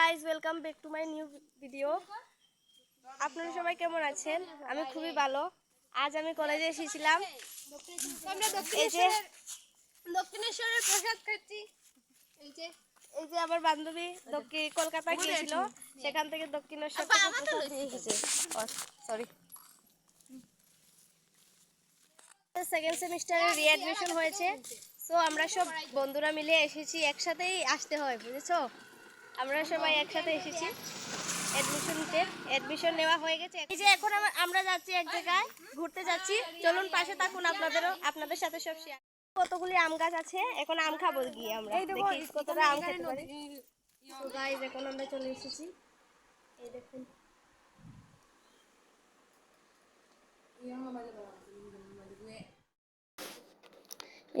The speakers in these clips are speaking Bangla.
Guys, welcome back to my new video. আপনারা সবাই কেমন আছেন? আমি খুবই ভালো। আজ আমি কলেজে এসেছিলাম। আমরা এই যে দক্ষিণেশ্বরের প্রসাদ খাচ্ছি। এই যে আমার বান্ধবী কলকাতা গিয়েছিল, সেখান থেকে দক্ষিণেশ্বর থেকে প্রসাদ দিয়ে এসেছে। সরি, সেকেন্ড সেমিস্টারে রিঅ্যাডমিশন হয়েছে। সো আমরা সব বন্ধুরা মিলে এসেছি, একসাথেই আসতে হয়, বুঝেছো? আমরা সবাই একসাথে এসেছি অ্যাডমিশন নেওয়া হয়ে গেছে। এই যে এখন আমরা যাচ্ছি এক জায়গায় ঘুরতে যাচ্ছি। চলুন পাশে থাকুন, আপনাদের সাথে সব শেয়ার। কতগুলি আম গাছ আছে, এখন আম খাবো গিয়ে আমরা। দেখি কতটা আম খেতে পারি। তো গাইস, এখন আমরা চলে এসেছি। এই দেখুন,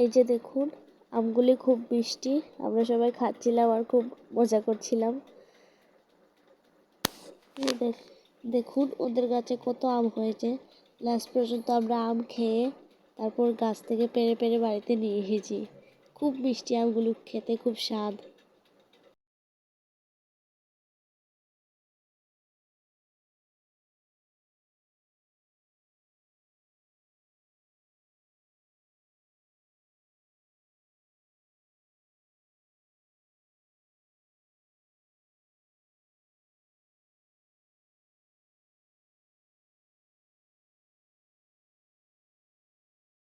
এই যে দেখুন, আমগুলি খুব মিষ্টি। আমরা সবাই খাচ্ছিলাম আর খুব মজা করছিলাম। এই দেখুন ওদের গাছে কত আম হয়েছে। লাস্ট পর্যন্ত আমরা আম খেয়ে তারপর গাছ থেকে পেড়ে পেড়ে বাড়িতে নিয়ে এসেছি। খুব মিষ্টি আমগুলো, খেতে খুব স্বাদ।